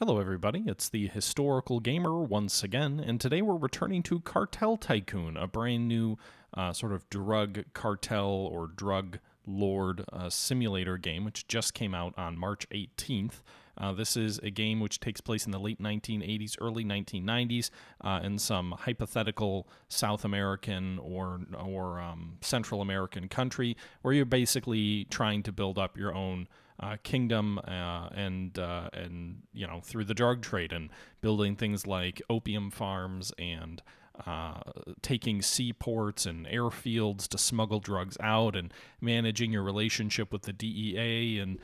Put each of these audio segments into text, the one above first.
Hello everybody, it's the Historical Gamer once again, and today we're returning to Cartel Tycoon, a brand new sort of drug cartel or drug lord simulator game which just came out on March 18th. This is a game which takes place in the late 1980s, early 1990s, in some hypothetical South American or Central American country where you're basically trying to build up your own kingdom and you know, through the drug trade and building things like opium farms and taking seaports and airfields to smuggle drugs out and managing your relationship with the DEA and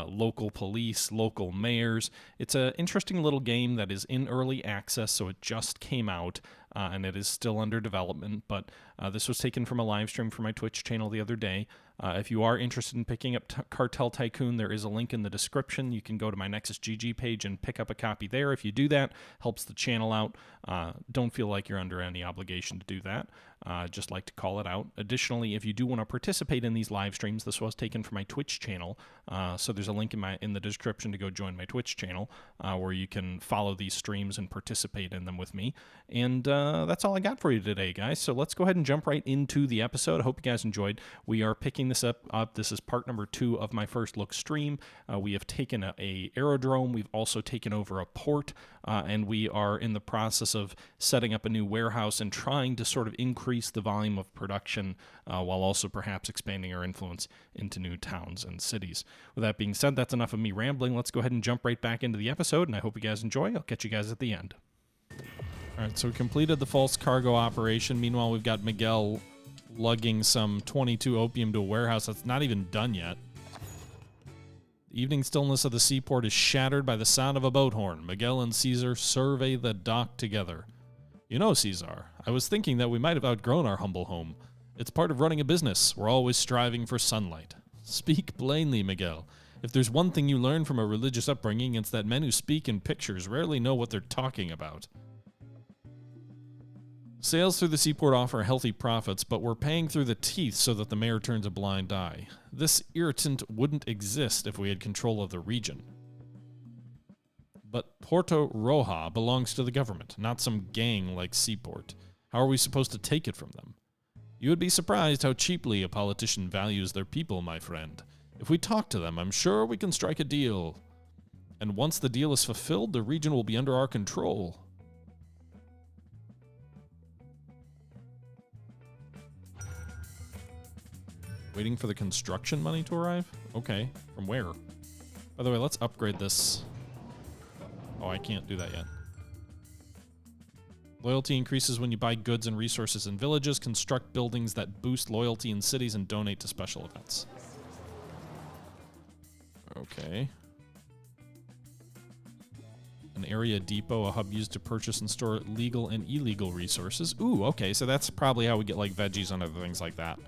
local police, local mayors. It's an interesting little game that is in early access, so it just came out and it is still under development, but this was taken from a live stream for my Twitch channel the other day. If you are interested in picking up Cartel Tycoon, there is a link in the description. You can go to my Nexus GG page and pick up a copy there. If you do that, helps the channel out. Don't feel like you're under any obligation to do that. Just like to call it out. Additionally, if you do want to participate in these live streams, this was taken from my Twitch channel, so there's a link in the description to go join my Twitch channel where you can follow these streams and participate in them with me. And that's all I got for you today, guys. So let's go ahead and jump right into the episode. I hope you guys enjoyed. We are picking this up. This is part number 2 of my first look stream. We have taken a aerodrome. We've also taken over a port, and we are in the process of setting up a new warehouse and trying to sort of increase the volume of production while also perhaps expanding our influence into new towns and cities. With that being said, that's enough of me rambling. Let's go ahead and jump right back into the episode, and I hope you guys enjoy. I'll catch you guys at the end. All right, so we completed the false cargo operation. Meanwhile, we've got Miguel lugging some 22 opium to a warehouse that's not even done yet. The evening stillness of the seaport is shattered by the sound of a boat horn. Miguel and Caesar survey the dock together. You know, Caesar, I was thinking that we might have outgrown our humble home. It's part of running a business. We're always striving for sunlight. Speak plainly, Miguel. If there's one thing you learn from a religious upbringing, it's that men who speak in pictures rarely know what they're talking about. Sales through the seaport offer healthy profits, but we're paying through the teeth so that the mayor turns a blind eye. This irritant wouldn't exist if we had control of the region. But Porto Roja belongs to the government, not some gang like Seaport. How are we supposed to take it from them? You would be surprised how cheaply a politician values their people, my friend. If we talk to them, I'm sure we can strike a deal. And once the deal is fulfilled, the region will be under our control. Waiting for the construction money to arrive? Okay, from where? By the way, let's upgrade this. Oh, I can't do that yet. Loyalty increases when you buy goods and resources in villages, construct buildings that boost loyalty in cities, and donate to special events. Okay. An area depot, a hub used to purchase and store legal and illegal resources. Ooh, okay, so that's probably how we get like veggies and other things like that.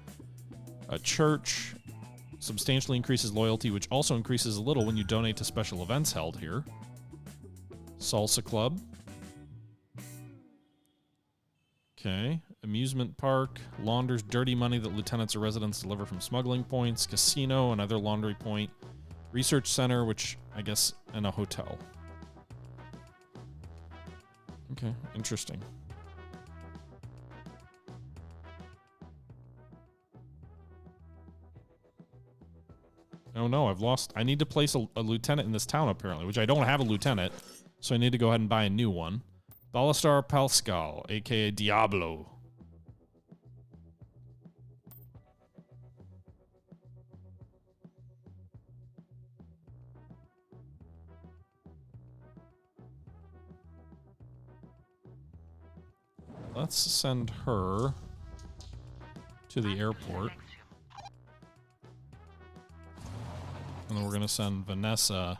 A church substantially increases loyalty, which also increases a little when you donate to special events held here. Salsa club. Okay. Amusement park. Launders dirty money that lieutenants or residents deliver from smuggling points. Casino, another laundry point. Research center, which I guess, and a hotel. Okay, interesting. Oh no, I've lost. I need to place a lieutenant in this town apparently, which I don't have a lieutenant, so I need to go ahead and buy a new one. Balastar Pascal, aka Diablo. Let's send her to the airport. And then we're going to send Vanessa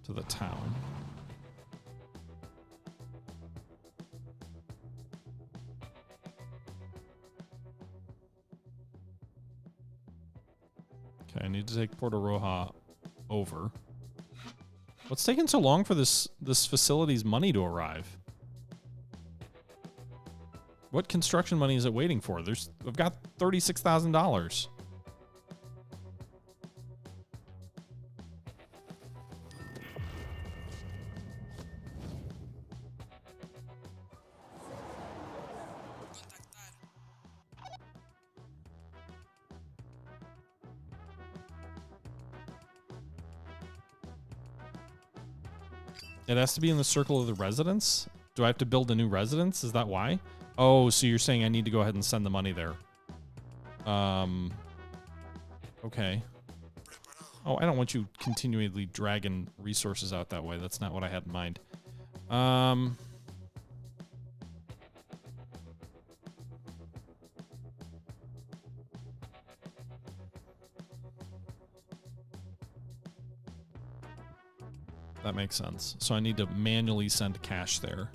to the town. Okay, I need to take Porto Roja over. What's taking so long for this facility's money to arrive? What construction money is it waiting for? I've got $36,000. It has to be in the circle of the residence? Do I have to build a new residence? Is that why? Oh, so you're saying I need to go ahead and send the money there. Okay. Oh, I don't want you continually dragging resources out that way. That's not what I had in mind. That makes sense. So I need to manually send cash there.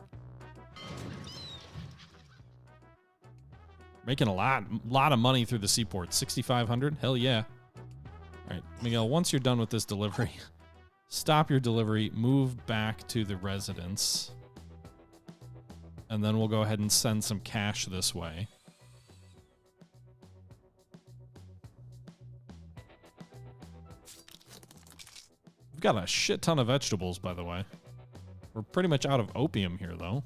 Making a lot of money through the seaport. 6,500? Hell yeah. All right, Miguel, once you're done with this delivery, stop your delivery, move back to the residence, and then we'll go ahead and send some cash this way. We've got a shit ton of vegetables, by the way. We're pretty much out of opium here, though.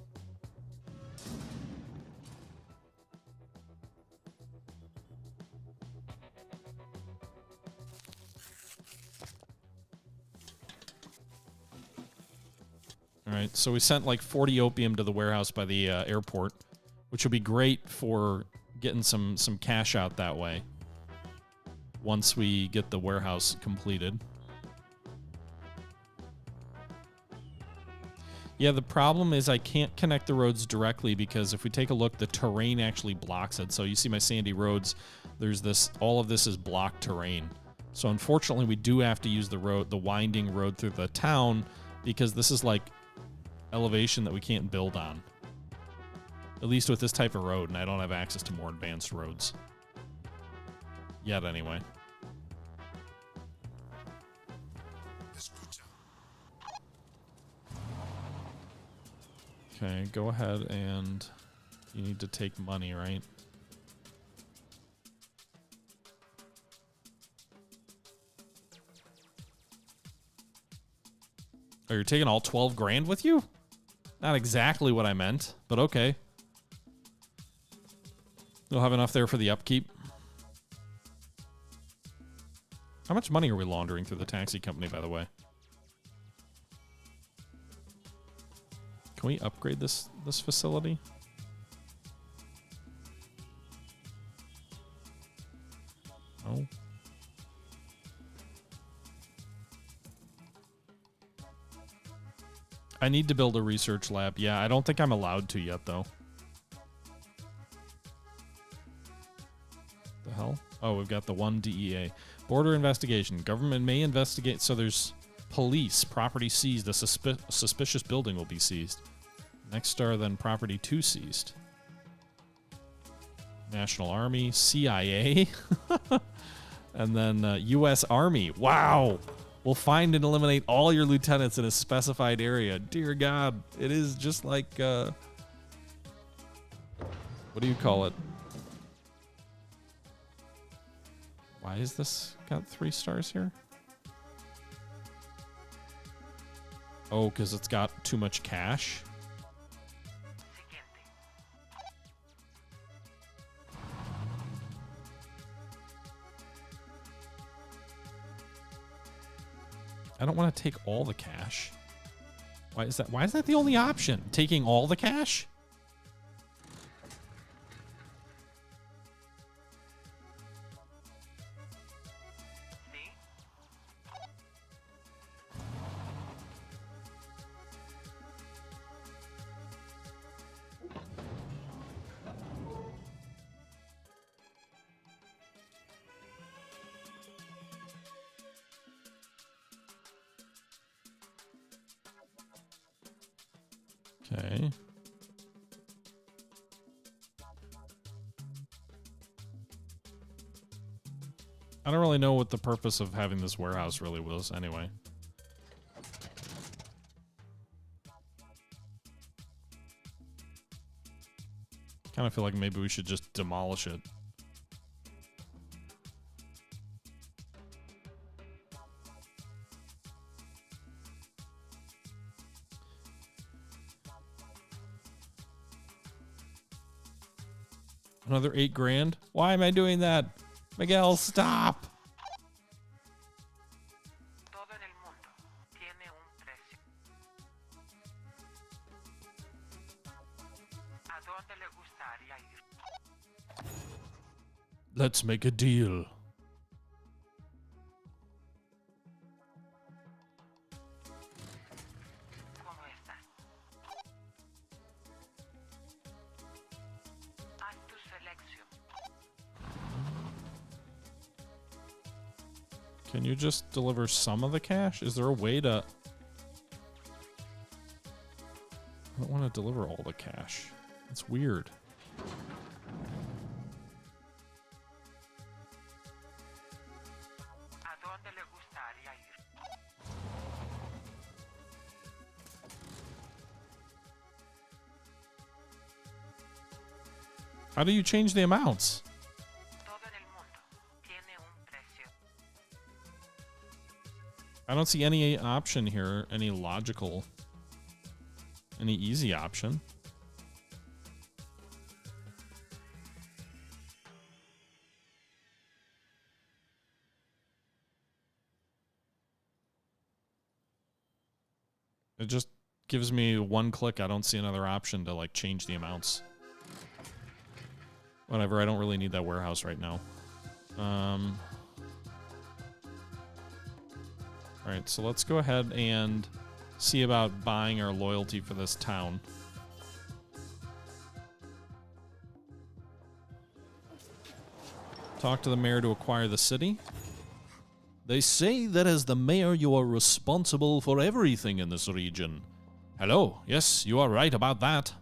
All right, so we sent like 40 opium to the warehouse by the airport, which will be great for getting some cash out that way once we get the warehouse completed. Yeah, the problem is I can't connect the roads directly because if we take a look, the terrain actually blocks it. So you see my sandy roads, there's this, all of this is blocked terrain. So unfortunately, we do have to use the road, the winding road through the town, because this is like elevation that we can't build on. At least with this type of road, and I don't have access to more advanced roads. Yet, anyway. Okay, go ahead and you need to take money, right? Oh, you're taking all 12 grand with you? Not exactly what I meant, but okay. You'll have enough there for the upkeep. How much money are we laundering through the taxi company, by the way? Can we upgrade this facility? No. I need to build a research lab. Yeah, I don't think I'm allowed to yet, though. The hell? Oh, we've got the one DEA. Border investigation. Government may investigate. So there's police. Property seized. A suspicious building will be seized. Next star, then property 2 seized. National Army. CIA. And then U.S. Army. Wow. Will find and eliminate all your lieutenants in a specified area. Dear God, it is just like, what do you call it? Why is this got 3 stars here? Oh, because it's got too much cash. I don't want to take all the cash. Why is that? Why is that the only option? Taking all the cash? Okay. I don't really know what the purpose of having this warehouse really was anyway. Kind of feel like maybe we should just demolish it. Another 8 grand? Why am I doing that? Miguel, stop! Let's make a deal. Can you just deliver some of the cash? Is there a way to... I don't want to deliver all the cash. It's weird. How do you change the amounts? I don't see any option here, any logical, any easy option. It just gives me one click. I don't see another option to like change the amounts. Whatever, I don't really need that warehouse right now. Alright, so let's go ahead and see about buying our loyalty for this town. Talk to the mayor to acquire the city. They say that as the mayor you are responsible for everything in this region. Hello, yes, you are right about that.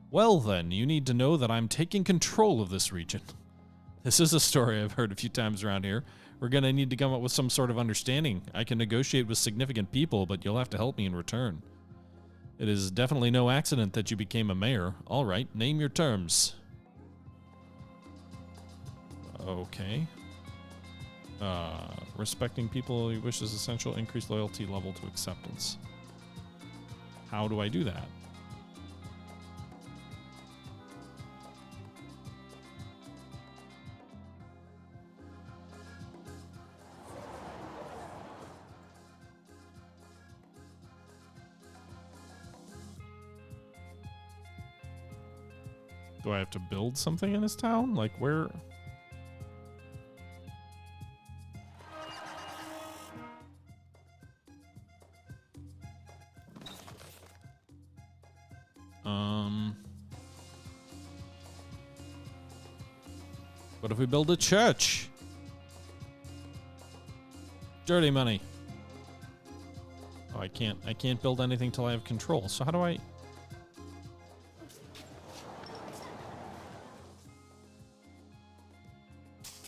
Well then, you need to know that I'm taking control of this region. This is a story I've heard a few times around here. We're gonna need to come up with some sort of understanding. I can negotiate with significant people, but you'll have to help me in return. It is definitely no accident that you became a mayor. All right, name your terms. Okay. Respecting people you wish is essential. Increase loyalty level to acceptance. How do I do that? Do I have to build something in this town? Like where? What if we build a church? Dirty money. Oh, I can't build anything till I have control. So how do I?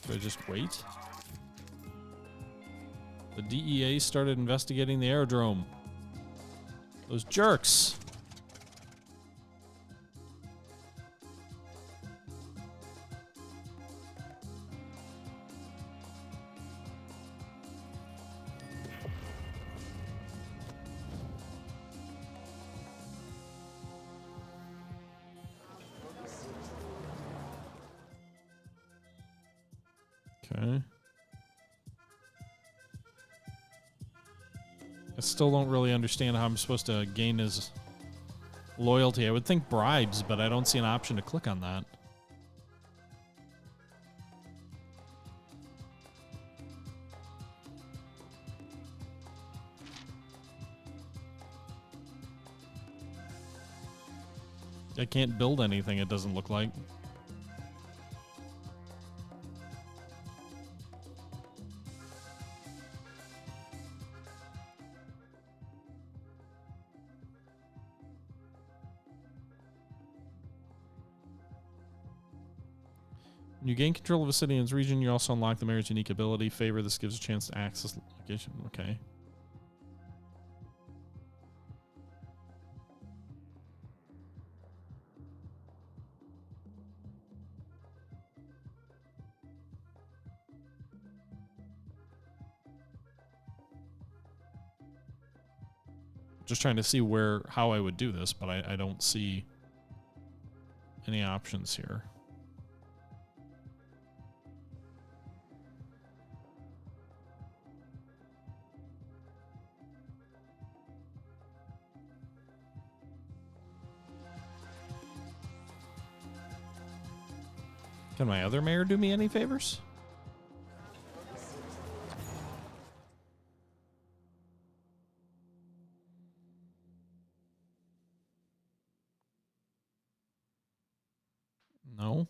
Do I just wait? The DEA started investigating the aerodrome. Those jerks. Okay. I still don't really understand how I'm supposed to gain his loyalty. I would think bribes, but I don't see an option to click on that. I can't build anything, it doesn't look like. When you gain control of a city and its region, you also unlock the mayor's unique ability. Favor, this gives a chance to access location. Okay. Just trying to see how I would do this, but I don't see any options here. Can my other mayor do me any favors? No.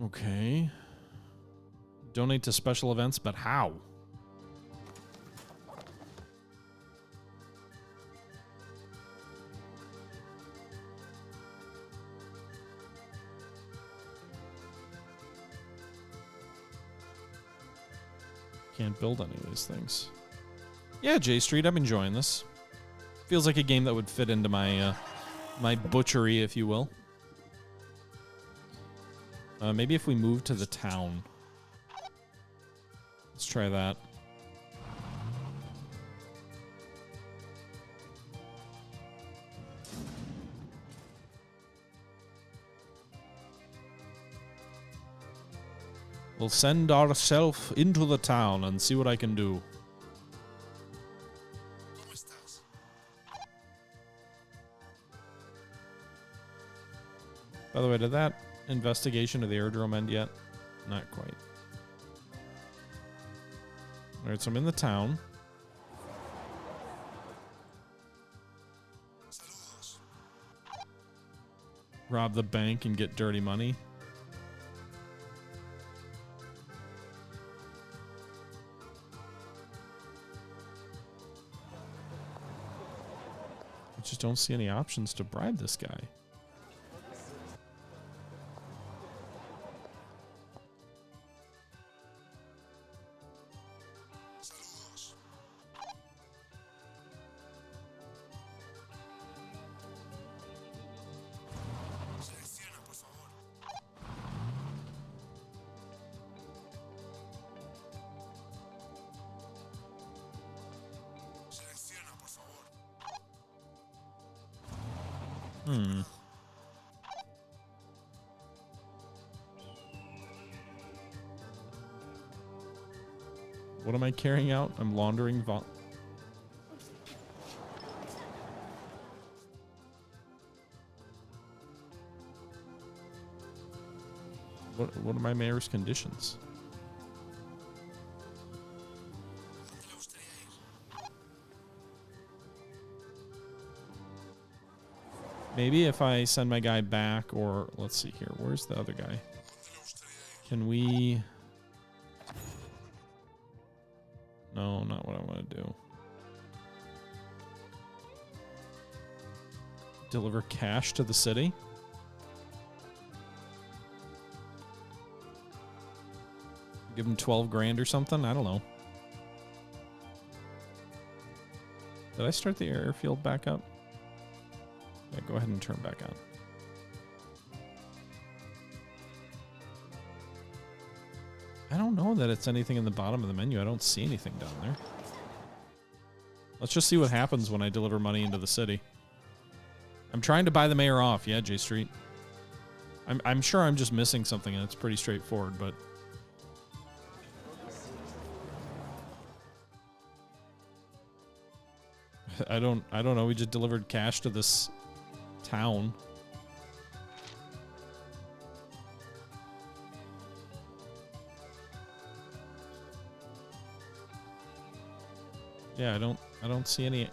Okay. Donate to special events, but how? Can't build any of these things. Yeah, J Street, I'm enjoying this. Feels like a game that would fit into my my butchery, if you will. Maybe if we move to the town. Let's try that. We'll send ourselves into the town and see what I can do. By the way, did that investigation of the airdrome end yet? Not quite. Alright, so I'm in the town. Rob the bank and get dirty money. I just don't see any options to bribe this guy. What am I carrying out? I'm laundering What are my mayor's conditions? Maybe if I send my guy back, or let's see here. Where's the other guy? Can we... No, not what I want to do. Deliver cash to the city? Give him 12 grand or something? I don't know. Did I start the airfield back up? Yeah, go ahead and turn back on. I don't know that it's anything in the bottom of the menu. I don't see anything down there. Let's just see what happens when I deliver money into the city. I'm trying to buy the mayor off. Yeah, J Street. I'm sure I'm just missing something and it's pretty straightforward, but... I don't know. We just delivered cash to this town. Yeah, I don't see any.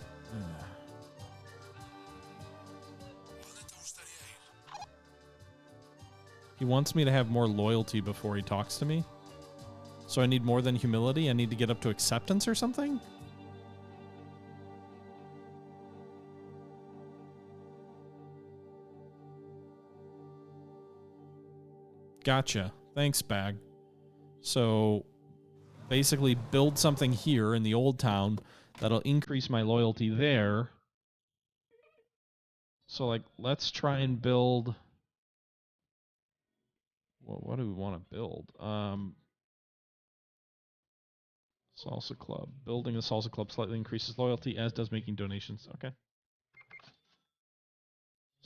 He wants me to have more loyalty before he talks to me. So I need more than humility. I need to get up to acceptance or something? Gotcha. Thanks, Bag. So basically build something here in the old town that'll increase my loyalty there. So, like, let's try and build... Well, what do we want to build? Salsa Club. Building a Salsa Club slightly increases loyalty, as does making donations. Okay.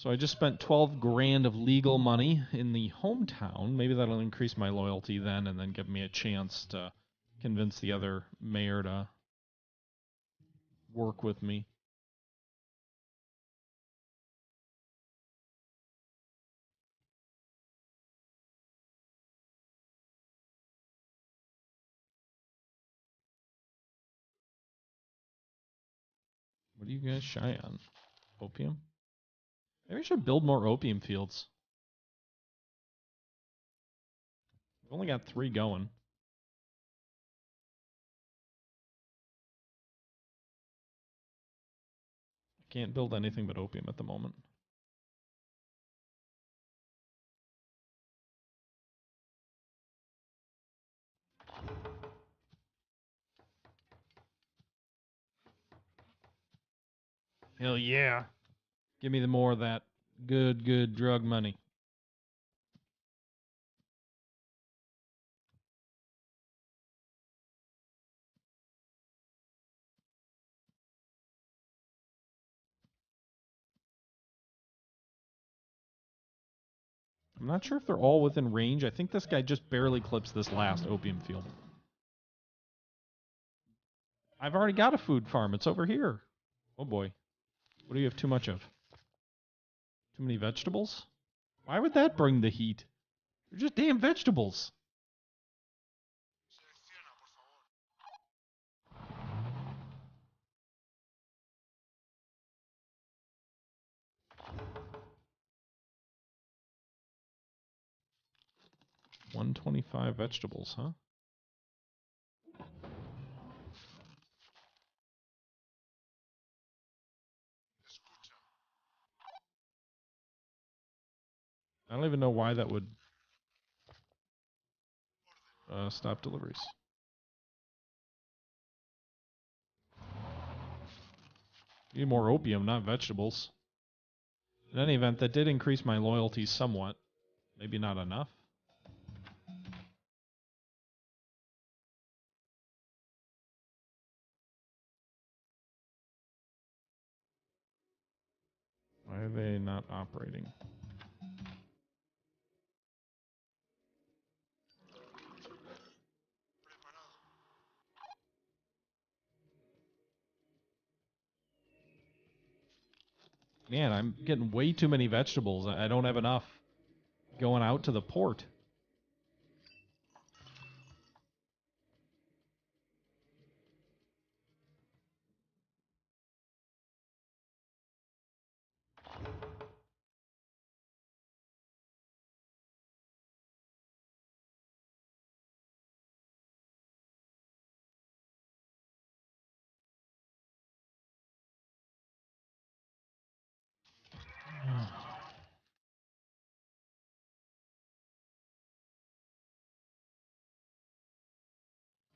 So I just spent 12 grand of legal money in the hometown. Maybe that'll increase my loyalty then and then give me a chance to convince the other mayor to work with me. What are you guys shy on? Opium? Maybe I should build more opium fields. We've only got 3 going. I can't build anything but opium at the moment. Hell yeah. Give me the more of that good drug money. I'm not sure if they're all within range. I think this guy just barely clips this last opium field. I've already got a food farm. It's over here. Oh boy. What do you have too much of? Too many vegetables? Why would that bring the heat? They're just damn vegetables. $125 vegetables, huh? I don't even know why that would stop deliveries. Need more opium, not vegetables. In any event, that did increase my loyalty somewhat. Maybe not enough. Why are they not operating? Man, I'm getting way too many vegetables. I don't have enough going out to the port.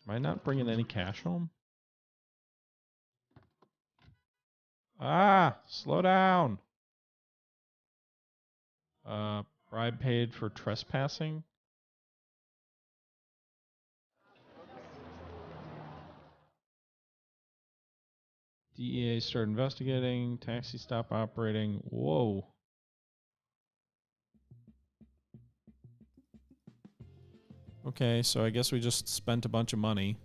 Am I not bringing any cash home? Ah, slow down. Bribe paid for trespassing. DEA started investigating. Taxi stop operating. Whoa. Okay, so I guess we just spent a bunch of money.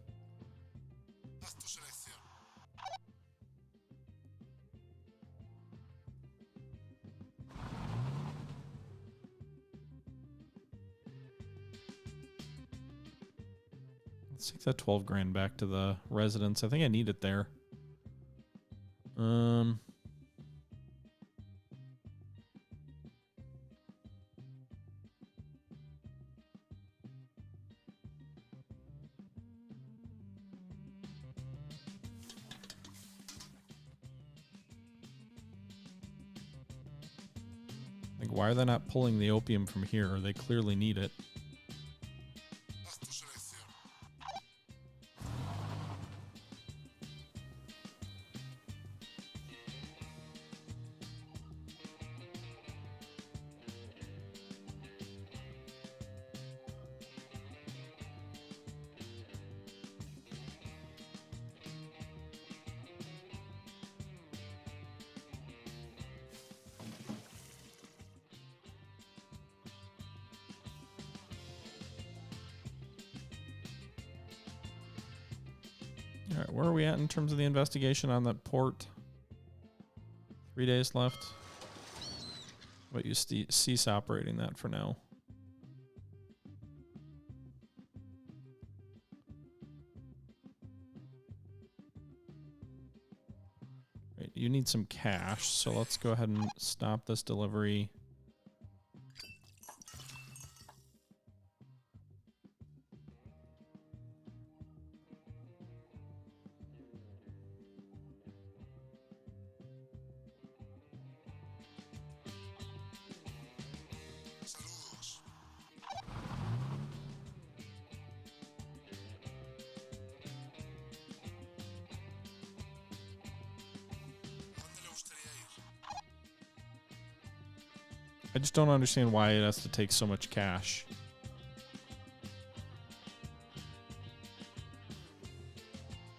Let's take that 12 grand back to the residence. I think I need it there. Like, why are they not pulling the opium from here? They clearly need it. All right, where are we at in terms of the investigation on that port? 3 days left. But you cease operating that for now. Right, you need some cash, so let's go ahead and stop this delivery. I just don't understand why it has to take so much cash.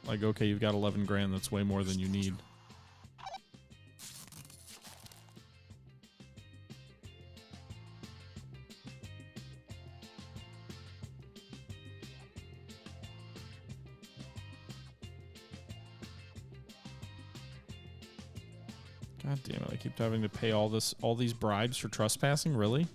Like, okay, you've got 11 grand. That's way more than you need. God damn it, I keep having to pay all these bribes for trespassing, really?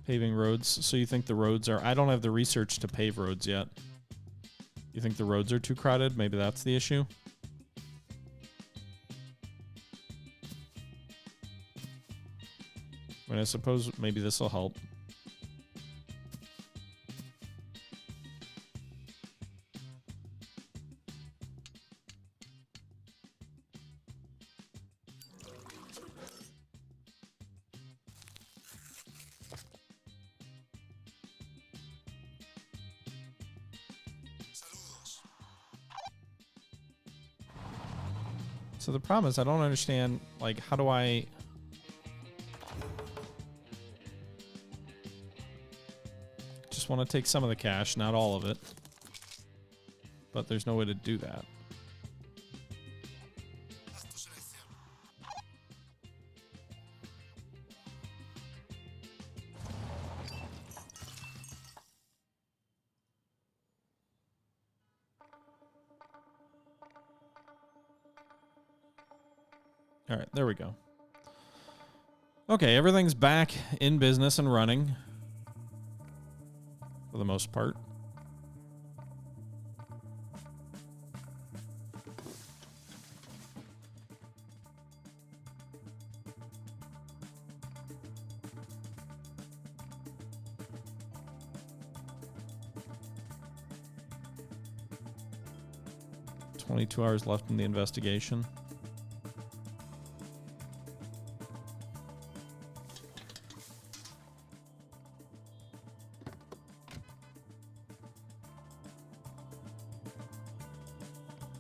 Paving roads. So you think the roads are... I don't have the research to pave roads yet. You think the roads are too crowded? Maybe that's the issue? I mean, I suppose maybe this will help. So the problem is I don't understand, like, how do I... Just want to take some of the cash, not all of it. But there's no way to do that. All right, there we go. Okay, everything's back in business and running. For the most part. "22 hours left in the investigation."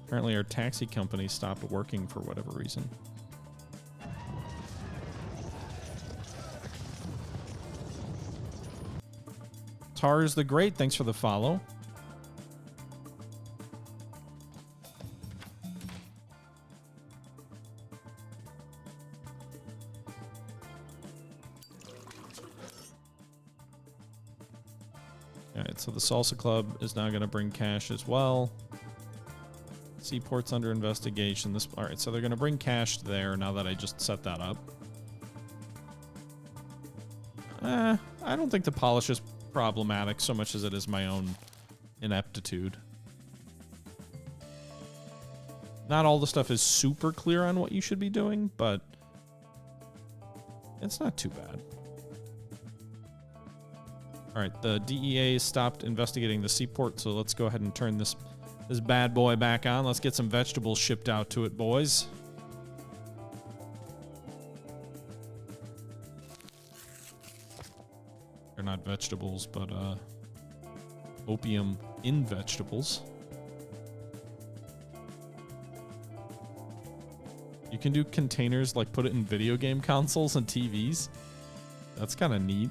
Apparently our taxi company stopped working for whatever reason. Tars the Great, thanks for the follow. Alright, so the Salsa Club is now going to bring cash as well. Seaport's under investigation. All right, so they're going to bring cash there now that I just set that up. I don't think the polish is problematic so much as it is my own ineptitude. Not all the stuff is super clear on what you should be doing, but it's not too bad. All right, the DEA stopped investigating the seaport, so let's go ahead and turn this bad boy back on. Let's get some vegetables shipped out to it, boys. They're not vegetables, but opium in vegetables. You can do containers, like put it in video game consoles and TVs. That's kind of neat.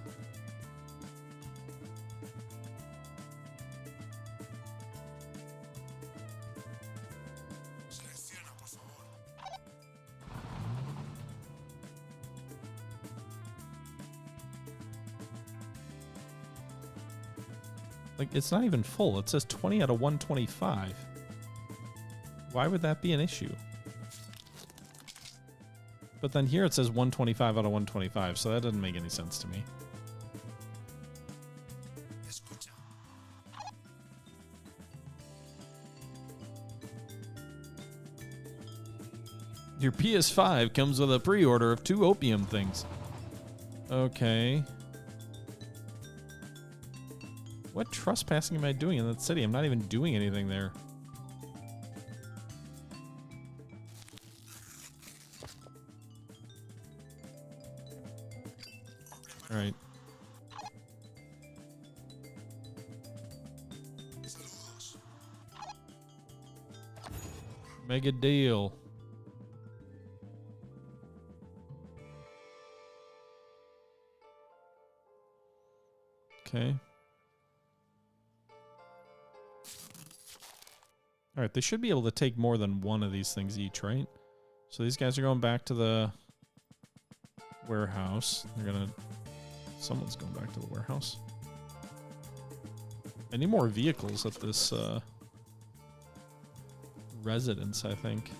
Like, it's not even full. It says 20 out of 125. Why would that be an issue? But then here it says 125 out of 125, so that doesn't make any sense to me. Your PS5 comes with a pre-order of 2 opium things. Okay. What trespassing am I doing in that city? I'm not even doing anything there. All right. Mega deal. Okay. All right, they should be able to take more than one of these things each, right? So these guys are going back to the warehouse. They're gonna... Someone's going back to the warehouse. I need more vehicles at this residence, I think.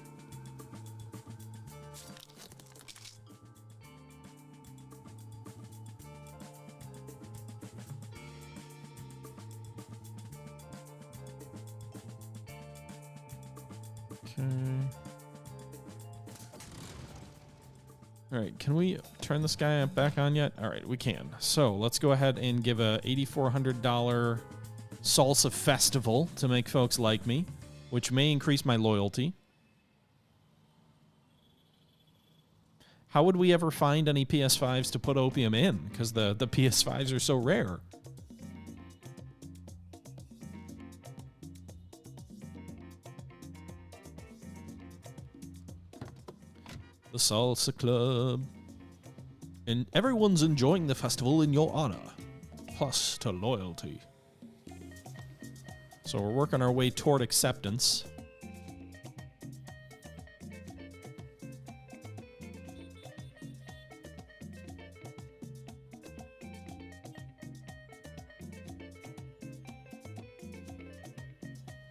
All right, can we turn this guy back on yet? All right, we can. So let's go ahead and give a $8,400 salsa festival to make folks like me, which may increase my loyalty. How would we ever find any PS5s to put opium in? Because the PS5s are so rare. The Salsa Club. And everyone's enjoying the festival in your honor. Plus to loyalty. So we're working our way toward acceptance.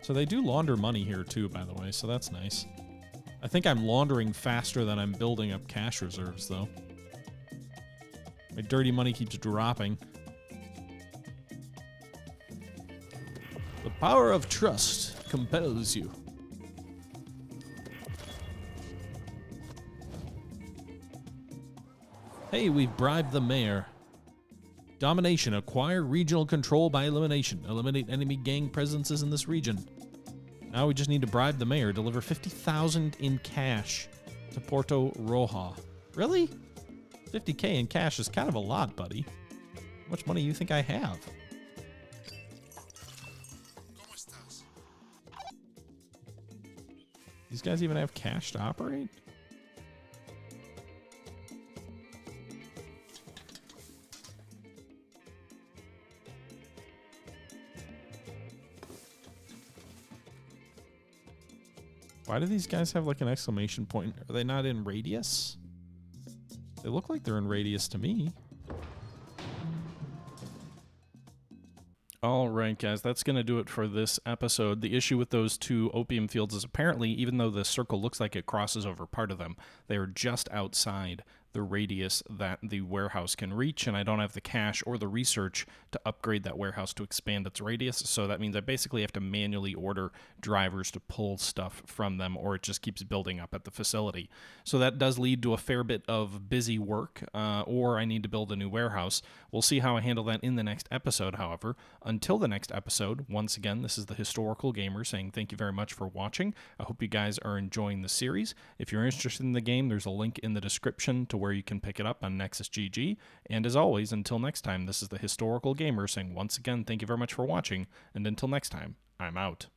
So they do launder money here too, by the way, so that's nice. I think I'm laundering faster than I'm building up cash reserves, though. My dirty money keeps dropping. The power of trust compels you. Hey, we've bribed the mayor. Domination. Acquire regional control by elimination. Eliminate enemy gang presences in this region. Now we just need to bribe the mayor. Deliver 50,000 in cash to Porto Roja. Really? 50K in cash is kind of a lot, buddy. How much money do you think I have? These guys even have cash to operate? Why do these guys have like an exclamation point? Are they not in radius? They look like they're in radius to me. All right, guys, that's going to do it for this episode. The issue with those 2 opium fields is apparently, even though the circle looks like it crosses over part of them, they are just outside the radius that the warehouse can reach, and I don't have the cash or the research to upgrade that warehouse to expand its radius, so that means I basically have to manually order drivers to pull stuff from them, or it just keeps building up at the facility. So that does lead to a fair bit of busy work, or I need to build a new warehouse. We'll see how I handle that in the next episode, however. Until the next episode, once again, this is the Historical Gamer saying thank you very much for watching. I hope you guys are enjoying the series. If you're interested in the game, there's a link in the description to where you can pick it up on Nexus GG. And as always, until next time, this is the Historical Gamer saying once again, thank you very much for watching. And until next time, I'm out.